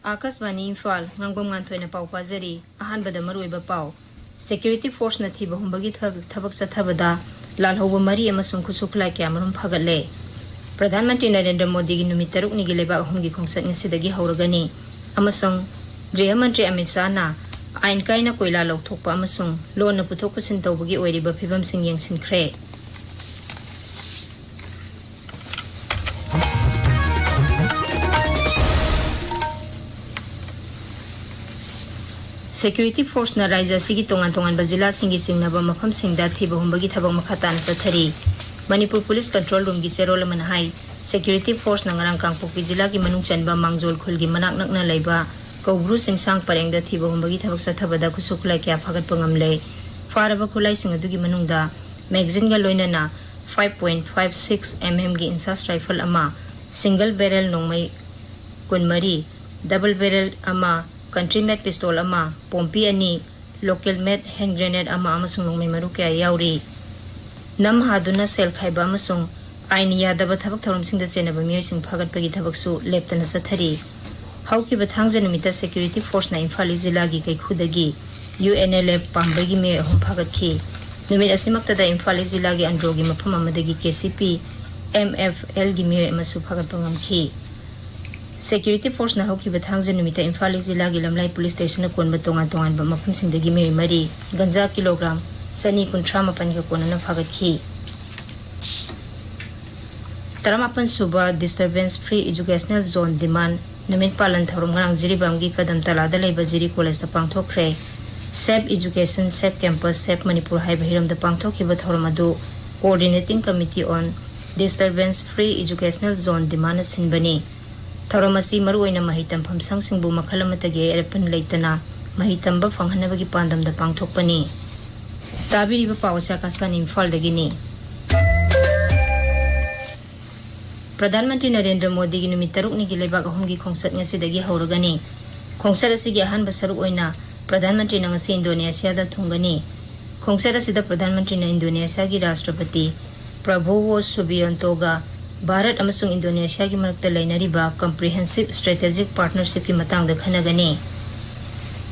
Akasvani Imphal Ngangbam Nganthoi na pau pazari ahanbada maruiba pau security force na thiba humbagi thabak sathabada lalhoba mari amasung khusuklai kyamarum phagatle Pradhan Mantri Narendra Modi gi numit 6 ni gi leba ahum gi khongsat ngasidagi hauragani amasung Griha Mantri Amit Shah na ain kaina koila lokthokpa amasung lon na puthok pusin tawbagi oiriba phibam sing yengsinkhre Security force na raija sigi tongan bazila singi singnaba mafam singda thiba humbagi thabak makhatan sathari Manipur Police Control Room gi serol manhai security force na ngarang kangpokpi jila gi manung chanba mangjol khul gi manak nakna leiba kobru singsang parengda thiba humbagi thabak sathabada kusuklai kya phagat pangamle faraba khulai sing adugi manungda magazine ga loinana 5.56 mm gi insas rifle ama single barrel nongmai kunmari double barrel ama country made pistol ama pompi ani local made hand grenade ama amasung nongmai maru kya yauri nam haduna sel khaiba amasung aini yadaba thabak thorum sing da chenaba mioi sing phagat pagi thabak su leptana sathari hauki bathangja numita security force na Imphal jila gi kai khudagi UNLF pambagi me hum phagat khi numit asimakta da Imphal jila gi androgi mafam amadagi KCP MFL gi me amasu phagat pangam khi Security force na hauki bathangja numita Imphal jila gi lamlai police station na konba tongan ba mafam singdagi me mari ganja kilogram sani kuntra mapan ka konana phagat khi Taramapan suba disturbance free educational zone demand namin palan thorum ngang jiribam gi kadam talada leiba jiri college da pangthokre safe education safe campus safe Manipur hai bahiram da pangthokhiba thorum adu coordinating committee on disturbance free educational zone demand sinbani thorum asi maruoina mahitam phamsang singbu makhalamatagi erepan leitana mahitam ba phanghanabagi pandam da pangthokpani tabiriba pawsa kaspan Imphal dagini Pradhan Mantri Narendra Modi gi numit 6 ni gi lebak ahum gi khongsat ngasidagi hauragani khongsat asigi ahanba saruk oina Pradhan Mantri na ngasi Indonesia da thungani khongsat asida Pradhan Mantri na Indonesia gi Rashtrapati Prabowo Subianto ga Bharat amasung Indonesia gi marakta lainariba comprehensive strategic partnership ki matang da khanagani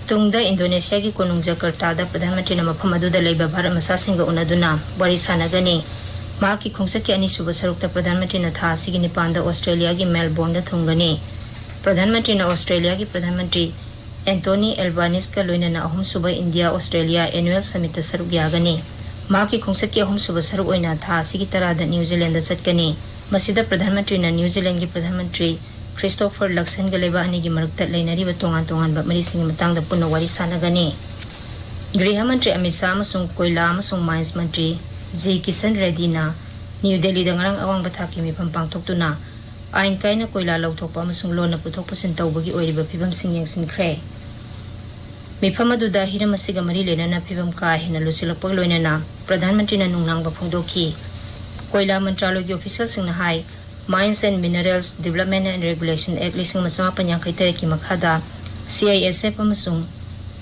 tungda Indonesia gi konung Jakarta da Pradhan Mantri na mafam adu da leiba Bharat masasinga unaduna bari sanagani Maki khongsat ki ani suba sarukta Pradhan Mantri na tha sigi nipanda Australia gi Melbourne da thungani Pradhan Mantri na Australia gi Pradhan Mantri Anthony Albanese ka loina na ahum suba India Australia annual summit saruk yagani Maki khongsat ki ahum suba saruk oina tha sigi tarada New Zealand da chatkani masida Pradhan Mantri na New Zealand gi Pradhan Mantri Christopher Luxon ga leba ani gi marakta lainari ba tongan ba mari sing matang da punna wari sanagani Griha Mantri Amit Shah amasung Koila amasung Mines Mantri J. Kisan Reddy na New Delhi da ngarang awang bathaki mifam pangthoktuna ain kaina koila lauthokpa amasung lon na puthok pusin tawbagi oiriba phibam sing yengsinkhre mifam aduda hiram asiga mari lenana phibam ka hina lusilakpag loinana Pradhan Mantri na nungnangba phongdokhi koila mantraloy gi official sing na hai Mines and Minerals Development and Regulation Act 1983 ki makhada CISF amasung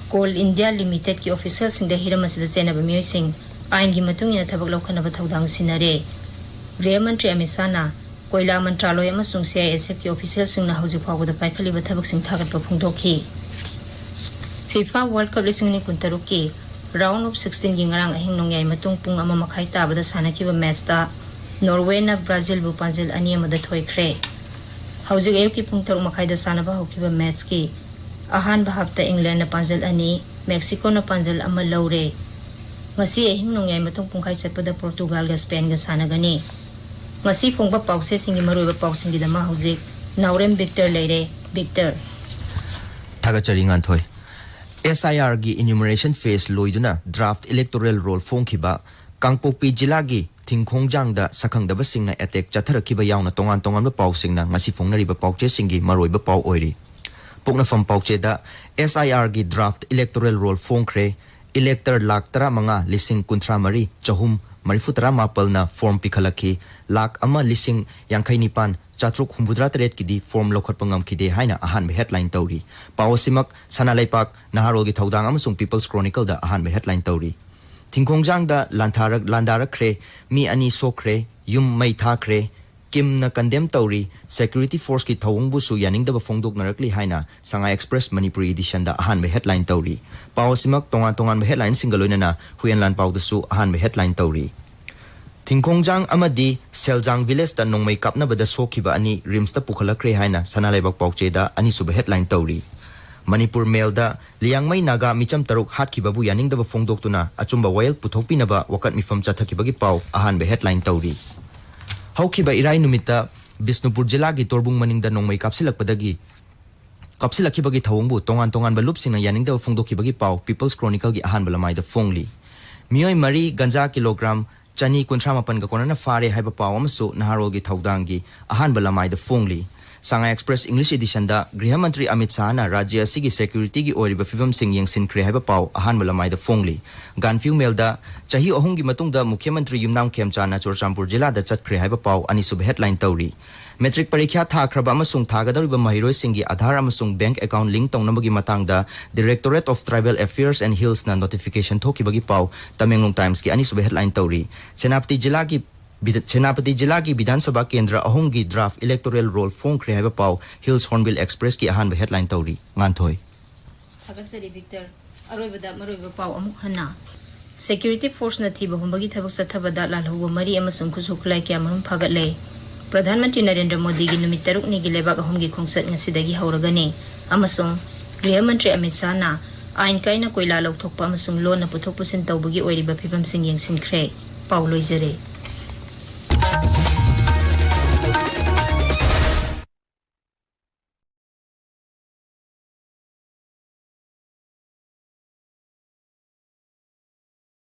Coal India Limited ki official sing da hiram asida chenaba mioi sing ain gi matung ina thabak lokhanaba thaudang sinare Griha Mantri Amit Shah na koila mantraloy amasung CISF ki official sing na hauji phawda paikhaliba thabak sing thagatpa phongdokhi FIFA World Cup 2023 ki round of 16 gi ngarang ahing nongyai matung pung ama makhai tabada sanakiba match ta Norway na Brazil bu panjil ani amada thoikhre hauji ayuki pung 3 makhai da sanaba hokiba match ki ahan bahapta England na panjil ani Mexico na panjil ama lawre ngasi ahing nongyai matong pungkai chatpada Portugal ga Spain ga sanagani ngasi phongba pause singi maruiba pausingi dama hauzik Naorem Victor leire Victor Thagachari Nganthoi SIR gi enumeration phase loiduna draft electoral roll phongkhiba Kangpokpi jila gi thingkhongjang da sakhangdaba singna attack chatharakiba yauna tongan ba pausingna ngasi phongnariba pauche singi maruiba pau oiri pokna fam pauche da SIR gi draft electoral roll phongkhre elector lakh tara manga lising kuntra mari chahum marifutara mapal na form pikhalaki lakh ama lising yangkai nipan chatruk humbudra tret kidi form lokhat pangam kide haina ahan me headline tauri pawsimak sanalaipak naharol gi thodang amasung People's Chronicle da ahan me headline tauri thingkhongjang da landarak kre mi ani sokre yum mai thakre Kim na condemn tauri security force ki thawung bu su yaning da phongdok narakli haina Shanghai Express Manipuri edition da ahan be headline tauri paw simak tongan headline singaloina na huyanlan paw da su ahan be headline tauri Thingkongjang amadi Seljang village da nongmai kapna bada sokhiba ani rims ta pukhalakre haina sanalaibak pauche da ani sub headline tauri Manipur Mail da Liangmai Naga micham taruk hatkiba bu yaning da phongdok tuna achumba wail puthokpina ba wakat mifam chathakibagi paw ahan be headline tauri Haukiba irai numita Bisnupur jila gi torbung maning da nongmai kapsilakpadagi kapsilakibagi thawungbu tongan ba lupsina yaning da phongdokibagi paw People's Chronicle gi ahan balamai da phongli Mioi mari ganja kilogram Chani kuntra mapan ga konana fare haiba paw amsu naharol gi thawdangi ahan balamai da phongli Shanghai Express English edition da Griha Mantri Amit Shah na Rajya Sigi security gi oriba fivam sing yengsin kre haiba paw ahan balamai da phongli Ganfiu Mail da chahi ahung gi matung da Mukhya Mantri Yumnam Khemcha na Churchampur jila da chat kre haiba paw ani sub headline tauri Metric parikha tha khraba amasung thagadariba mahiroi singi Aadhar amasung bank account link tongnamagi matang da Directorate of Tribal Affairs and Hills na notification thokibagi paw Tamenglong Times ki ani sub headline tauri Senapati jila ki Vidhan Sabha Kendra ahungi draft electoral roll phone kre haiba paw Hills Hornbill Express ki ahan headline tauri Nganthoi Agasari Victor aroibada maroiba paw amuk hana Security force na thiba humbagi thabak sathabada lalhuwa mari amasung khusukhlai kya marum phagatle Pradhan Mantri Narendra Modi gi numit 6 ni gi lebak ahumgi khongsat ngasidagi hauragani amasung Griha Mantri Amit Shah na ain kaina koila lokthokpa amasung lon na puthok pusin tawbagi oiriba phibam sing yengsin khre paw loizare